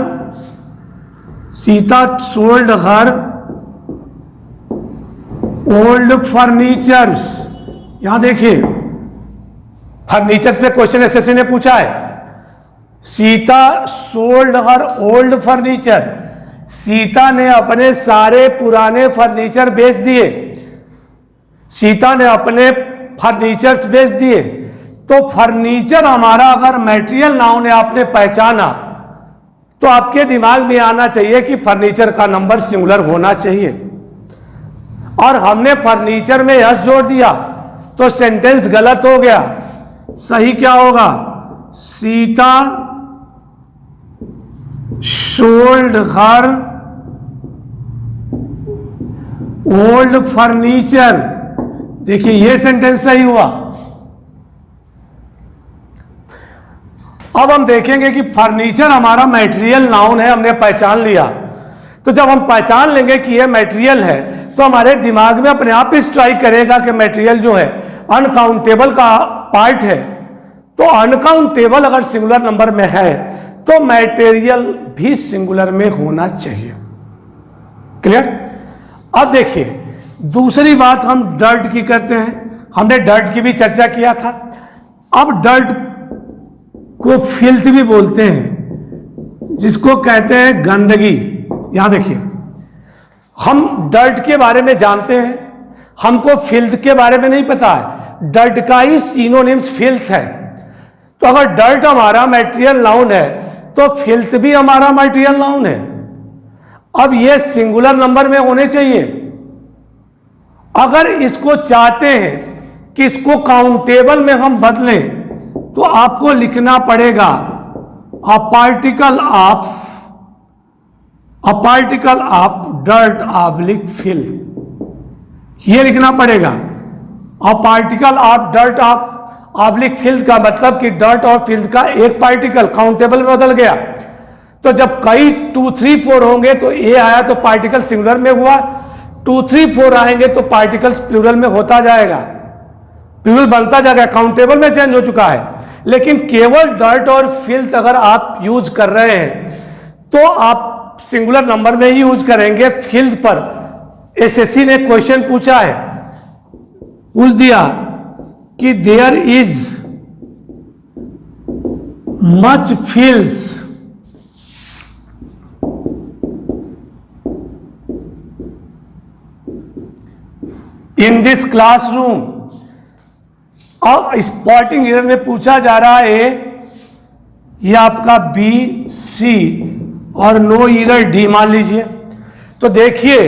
old furnitures. यहां देखिए फर्नीचर्स पे क्वेश्चन एसएससी ने पूछा है। Sita sold her old furniture, Sita ने अपने सारे पुराने फर्नीचर बेच दिए, सीता ने अपने फर्नीचर्स बेच दिए। तो फर्नीचर हमारा अगर मैटेरियल नाउन है, आपने पहचाना, तो आपके दिमाग में आना चाहिए कि फर्नीचर का नंबर सिंगुलर होना चाहिए, और हमने फर्नीचर में यस जोड़ दिया तो सेंटेंस गलत हो गया। सही क्या होगा, Sita sold her old furniture. देखिए ये सेंटेंस सही हुआ। अब हम देखेंगे कि फर्नीचर हमारा मटेरियल नाउन है, हमने पहचान लिया। तो जब हम पहचान लेंगे कि यह मटेरियल है तो हमारे दिमाग में अपने आप ही स्ट्राइक करेगा कि मटेरियल जो है अनकाउंटेबल का पार्ट है। तो अनकाउंटेबल अगर सिंगुलर नंबर में है तो मटेरियल भी सिंगुलर में होना चाहिए। क्लियर? अब देखिए दूसरी बात हम डर्ट की करते हैं। हमने डर्ट की भी चर्चा किया था। अब डर्ट को फिल्थ भी बोलते हैं, जिसको कहते हैं गंदगी। यहां देखिए हम डर्ट के बारे में जानते हैं, हमको फिल्थ के बारे में नहीं पता है। डर्ट का ही सिनोनिम्स फिल्थ है। तो अगर डर्ट हमारा मटेरियल नाउन है तो फिल्थ भी हमारा मटेरियल नाउन है। अब ये सिंगुलर नंबर में होने चाहिए। अगर इसको चाहते हैं कि इसको काउंटेबल में हम बदलें तो आपको लिखना पड़ेगा a particle of dirt oblique filth. ये लिखना पड़ेगा। A particle of dirt oblique filth का मतलब कि डर्ट और फिल्थ का एक पार्टिकल काउंटेबल में बदल गया। तो जब कई 2, 3, 4 होंगे तो ए आया तो पार्टिकल सिंगुलर में हुआ, 2, 3, 4 आएंगे तो पार्टिकल्स प्लूरल में होता जाएगा, प्लूरल बनता जाएगा, काउंटेबल में चेंज हो चुका है। लेकिन केवल डर्ट और फिल्थ अगर आप यूज कर रहे हैं तो आप सिंगुलर नंबर में ही यूज करेंगे। फिल्थ पर एसएससी ने क्वेश्चन पूछा है, पूछ दिया कि there is much filth in this classroom. अब स्पॉटिंग एरर में पूछा जा रहा है ये आपका बी, सी और नो एरर डी मान लीजिए। तो देखिए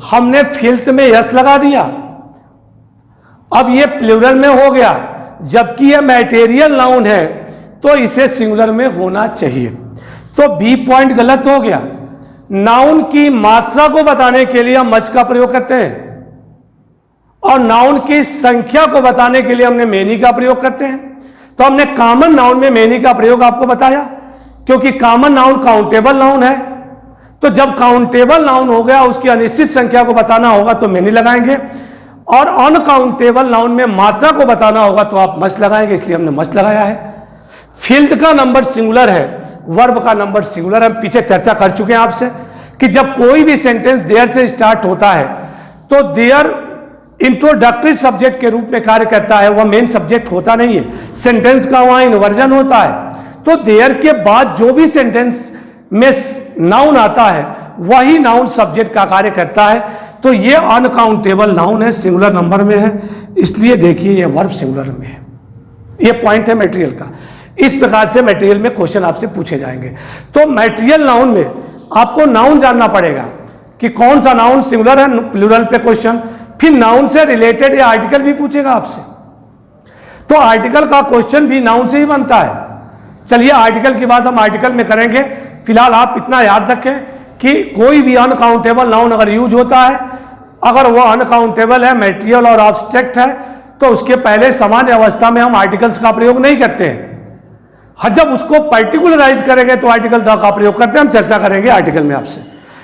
हमने फिल्थ में यस लगा दिया, अब ये प्लूरल में हो गया, जबकि ये मटेरियल नाउन है तो इसे सिंगुलर में होना चाहिए। तो बी पॉइंट गलत हो गया। नाउन की मात्रा को बताने के लिए हम मच का प्रयोग करते हैं और नाउन की संख्या को बताने के लिए हमने मेनी का प्रयोग करते हैं। तो हमने कॉमन नाउन में मेनी का प्रयोग आपको बताया, क्योंकि कॉमन नाउन काउंटेबल नाउन है। तो जब काउंटेबल नाउन हो गया उसकी अनिश्चित संख्या को बताना होगा तो मेनी लगाएंगे, और अनकाउंटेबल नाउन में मात्रा को बताना होगा तो आप मच लगाएंगे, इसलिए हमने मच लगाया है। फिल्थ का नंबर सिंगुलर है, वर्ब का नंबर सिंगुलर है। हम पीछे चर्चा कर चुके हैं आपसे कि जब कोई भी सेंटेंस देयर से स्टार्ट होता है तो देयर इंट्रोडक्टरी सब्जेक्ट के रूप में कार्य करता है, वह मेन सब्जेक्ट होता नहीं है। सेंटेंस का वहां इन्वर्जन होता है। तो देयर के बाद जो भी सेंटेंस में नाउन आता है वही नाउन सब्जेक्ट का कार्य करता है। तो ये अनकाउंटेबल नाउन है, सिंगुलर नंबर में है, इसलिए देखिए ये वर्ब सिंगुलर में है। ये पॉइंट है मटेरियल का। इस प्रकार से मटेरियल में क्वेश्चन आपसे पूछे जाएंगे। तो मटेरियल नाउन में आपको नाउन जानना पड़ेगा कि कौन सा नाउन सिंगुलर है, प्लूरल पे क्वेश्चन। फिर नाउन से रिलेटेड ये आर्टिकल भी पूछेगा आपसे, तो आर्टिकल का क्वेश्चन भी नाउन से ही बनता है। चलिए आर्टिकल की बात हम आर्टिकल में करेंगे। फिलहाल आप इतना याद रखें कि कोई भी अनकाउंटेबल नाउन अगर यूज होता है, अगर वो अनकाउंटेबल है, मटेरियल और ऑब्स्ट्रैक्ट है, तो उसके पहले सामान्य अवस्था में हम आर्टिकल्स का प्रयोग नहीं करते हैं। जब उसको पर्टिकुलराइज करेंगे तो आर्टिकल द का प्रयोग करते हैं। हम चर्चा करेंगे आर्टिकल में आपसे।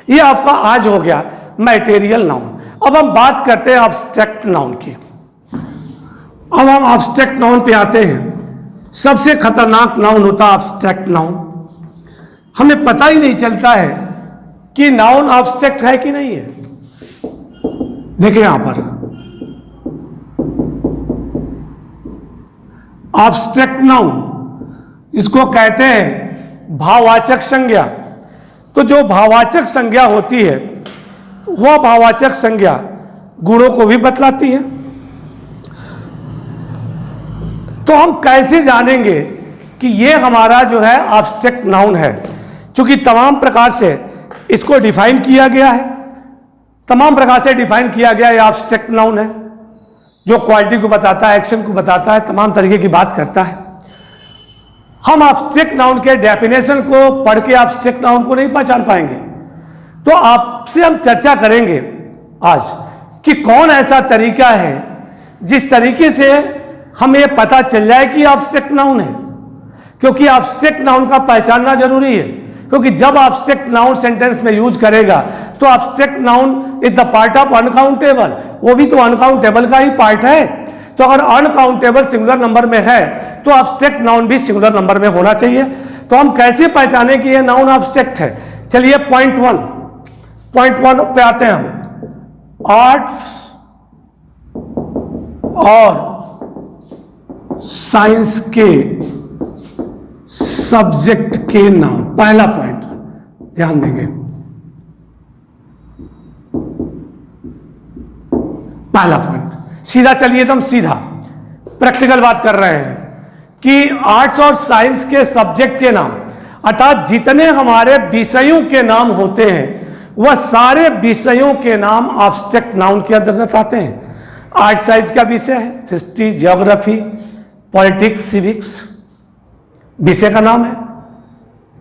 ये आपका आज हो गया मटेरियल नाउन। अब हम बात करते हैं ऑब्स्ट्रैक्ट नाउन की। अब हम ऑब्स्ट्रैक्ट नाउन पे आते हैं। सबसे खतरनाक नाउन होता है ऑब्स्ट्रैक्ट नाउन। हमें पता ही नहीं चलता है कि नाउन ऑब्स्ट्रैक्ट है कि नहीं है। देखिए यहां पर ऑब्स्ट्रैक्ट नाउन, इसको कहते हैं भाववाचक संज्ञा। तो जो भाववाचक संज्ञा होती है वह भाववाचक संज्ञा गुणों को भी बतलाती है। तो हम कैसे जानेंगे कि ये हमारा जो है ऑब्स्ट्रैक्ट नाउन है? क्योंकि तमाम प्रकार से इसको डिफाइन किया गया है, तमाम प्रकार से डिफाइन किया गया है। ऑब्स्ट्रैक्ट नाउन है जो क्वालिटी को बताता है, एक्शन को बताता है, तमाम तरीके की बात करता है। हम एब्स्ट्रैक्ट नाउन के डेफिनेशन को पढ़ के एब्स्ट्रैक्ट नाउन को नहीं पहचान पाएंगे। तो आपसे हम चर्चा करेंगे आज कि कौन ऐसा तरीका है जिस तरीके से हमें ये पता चल जाए कि एब्स्ट्रैक्ट नाउन है, क्योंकि एब्स्ट्रैक्ट नाउन का पहचानना जरूरी है। क्योंकि जब एब्स्ट्रैक्ट नाउन सेंटेंस में यूज करेगा तो abstract noun is the part of uncountable, वो भी तो अनकाउंटेबल का ही पार्ट है। तो अगर अनकाउंटेबल सिंगुलर नंबर में है तो एब्स्ट्रैक्ट नाउन भी सिंगुलर नंबर में होना चाहिए। तो हम कैसे पहचाने कि ये नाउन एब्स्ट्रैक्ट है? चलिए पॉइंट वन पे आते हैं हम। आर्ट्स और साइंस के सब्जेक्ट के नाम, पहला पॉइंट ध्यान देंगे। पहला पॉइंट सीधा, चलिए एकदम सीधा प्रैक्टिकल बात कर रहे हैं कि आर्ट्स और साइंस के सब्जेक्ट के नाम, अर्थात जितने हमारे विषयों के नाम होते हैं वह सारे विषयों के नाम एब्स्ट्रैक्ट नाउन के अंतर्गत आते हैं। आर्ट साइंस का विषय है हिस्ट्री, ज्योग्राफी, पॉलिटिक्स, सिविक्स, विषय का नाम है,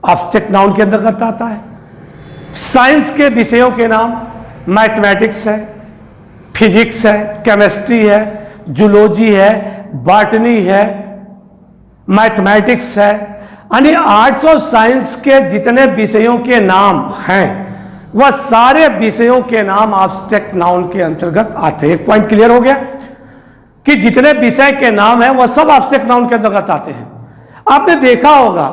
एब्स्ट्रैक्ट नाउन के अंतर्गत आता है। साइंस के विषयों के नाम मैथमेटिक्स है, फिजिक्स है, केमिस्ट्री है, जूलॉजी है, बॉटनी है, मैथमेटिक्स है। यानी आर्ट्स और साइंस के जितने विषयों के नाम हैं वह सारे विषयों के नाम एब्स्ट्रैक्ट नाउन के अंतर्गत आते हैं। एक पॉइंट क्लियर हो गया कि जितने विषय के नाम हैं वह सब एब्स्ट्रैक्ट नाउन के अंतर्गत आते हैं। आपने देखा होगा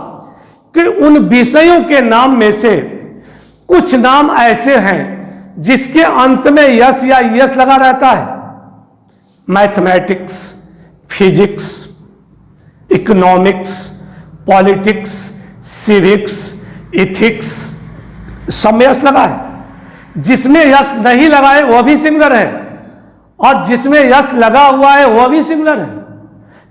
कि उन विषयों के नाम में से कुछ नाम ऐसे हैं जिसके अंत में यस या यस लगा रहता है। Mathematics, physics, economics, politics, civics, ethics, सब में यस लगा है। जिसमें यस नहीं लगा है वह भी सिंगुलर है, और जिसमें यस लगा हुआ है वह भी सिंगुलर है।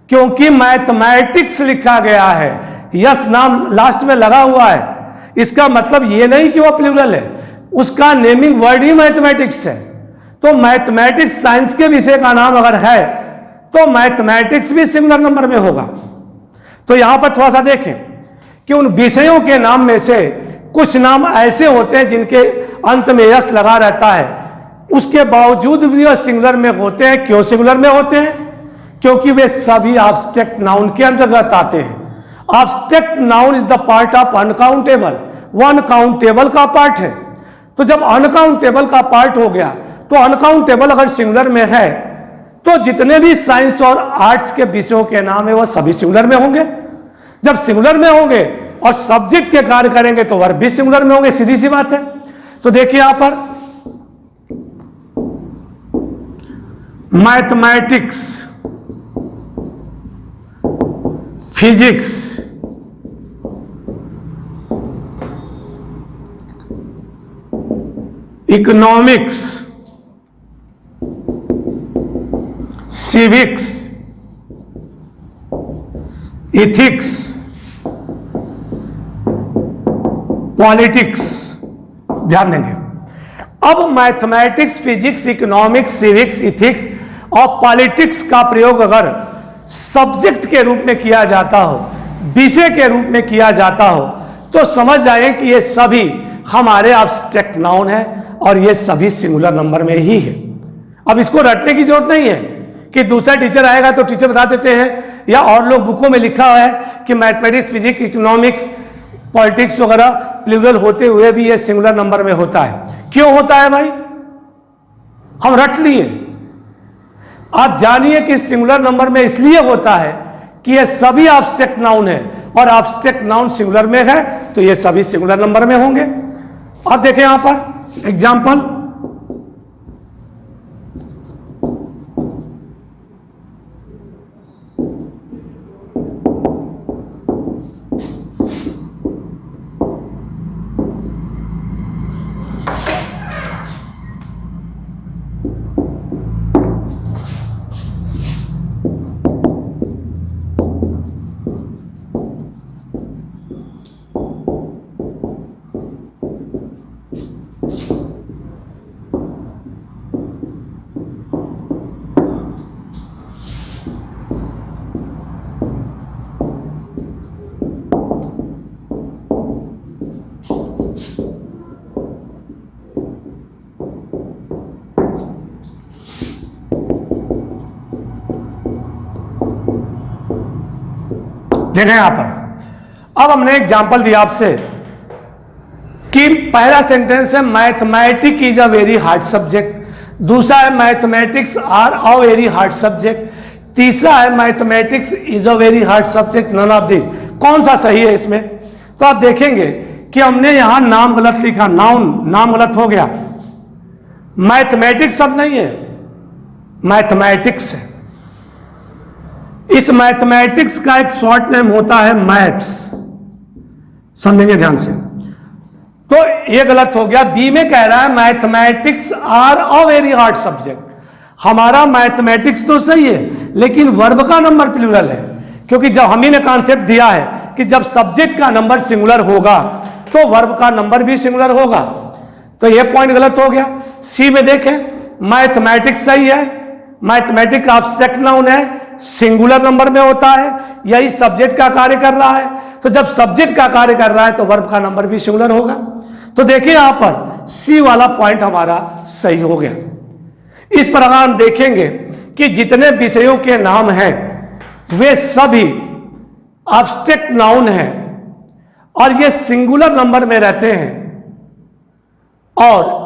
क्योंकि मैथमेटिक्स लिखा गया है, यस नाम लास्ट में लगा हुआ है, इसका मतलब यह नहीं कि वह प्लूरल है, उसका नेमिंग वर्ड ही मैथमेटिक्स है। तो मैथमेटिक्स साइंस के विषय का नाम अगर है तो मैथमेटिक्स भी सिंगुलर नंबर में होगा। तो यहां पर थोड़ा सा देखें कि उन विषयों के नाम में से कुछ नाम ऐसे होते हैं जिनके अंत में यस लगा रहता है, उसके बावजूद भी वह सिंगुलर में होते हैं। क्यों सिंगुलर में होते हैं? क्योंकि वे सभी एब्स्ट्रैक्ट नाउन के अंतर्गत आते हैं। Abstract noun is the part of uncountable, वो अनकाउंटेबल का पार्ट है। तो जब अनकाउंटेबल का पार्ट हो गया तो अनकाउंटेबल अगर सिंगुलर में है तो जितने भी साइंस और आर्ट्स के विषयों के नाम है वह सभी सिंगुलर में होंगे। जब सिंगुलर में होंगे और सब्जेक्ट के कार्य करेंगे तो वर्ब भी सिंगुलर में होंगे, सीधी सी बात है। तो देखिए यहां पर mathematics, physics, economics, civics, ethics, politics, ध्यान देंगे। अब mathematics, physics, economics, civics, ethics और पॉलिटिक्स का प्रयोग अगर सब्जेक्ट के रूप में किया जाता हो, विषय के रूप में किया जाता हो, तो समझ जाए कि ये सभी हमारे एब्स्ट्रैक्ट नाउन है और ये सभी सिंगुलर नंबर में ही है। अब इसको रटने की जरूरत नहीं है कि दूसरा टीचर आएगा तो टीचर बता देते हैं, या और लोग बुकों में लिखा हुआ है कि मैथमेटिक्स, फिजिक्स, इकोनॉमिक्स, पॉलिटिक्स वगैरह प्लूरल होते हुए भी ये सिंगुलर नंबर में होता है। क्यों होता है भाई? हम रट लिए। आप जानिए कि सिंगुलर नंबर में इसलिए होता है कि ये सभी एब्स्ट्रैक्ट नाउन है, और एब्स्ट्रैक्ट नाउन सिंगुलर में है तो ये सभी सिंगुलर नंबर में होंगे। अब देखें यहां पर एग्जाम्पल, देखें यहां पर, अब हमने एग्जाम्पल दिया आपसे कि पहला सेंटेंस है mathematics is a very hard subject, दूसरा है mathematics are a very hard subject, तीसरा है mathematics is a very hard subject none of this. कौन सा सही है इसमें? तो आप देखेंगे कि हमने यहां नाम गलत लिखा, नाम गलत हो गया, मैथमेटिक्स अब नहीं है, मैथमेटिक्स है। इस मैथमेटिक्स का एक शॉर्ट नेम होता है मैथ्स, समझेंगे ध्यान से। तो ये गलत हो गया। बी में कह रहा है mathematics are a very hard subject. हमारा मैथमेटिक्स तो सही है, लेकिन वर्ब का नंबर प्लूरल है, क्योंकि जब हम ही ने कॉन्सेप्ट दिया है कि जब सब्जेक्ट का नंबर सिंगुलर होगा तो वर्ब का नंबर भी सिंगुलर होगा, तो ये पॉइंट गलत हो गया। सी में देखें, मैथमेटिक्स सही है, मैथमेटिक्स एब्स्ट्रैक्ट नाउन है, सिंगुलर नंबर में होता है, यही सब्जेक्ट का कार्य कर रहा है, तो जब सब्जेक्ट का कार्य कर रहा है तो वर्ब का नंबर भी सिंगुलर होगा। तो देखिए यहां पर सी वाला पॉइंट हमारा सही हो गया। इस प्रकार हम देखेंगे कि जितने विषयों के नाम हैं वे सभी एब्स्ट्रैक्ट नाउन हैं और ये सिंगुलर नंबर में रहते हैं, और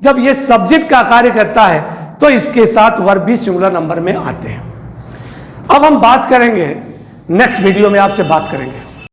जब ये सब्जेक्ट का कार्य करता है तो इसके साथ वर्ब भी सिंगुलर नंबर में आते हैं। अब हम बात करेंगे, नेक्स्ट वीडियो में आपसे बात करेंगे।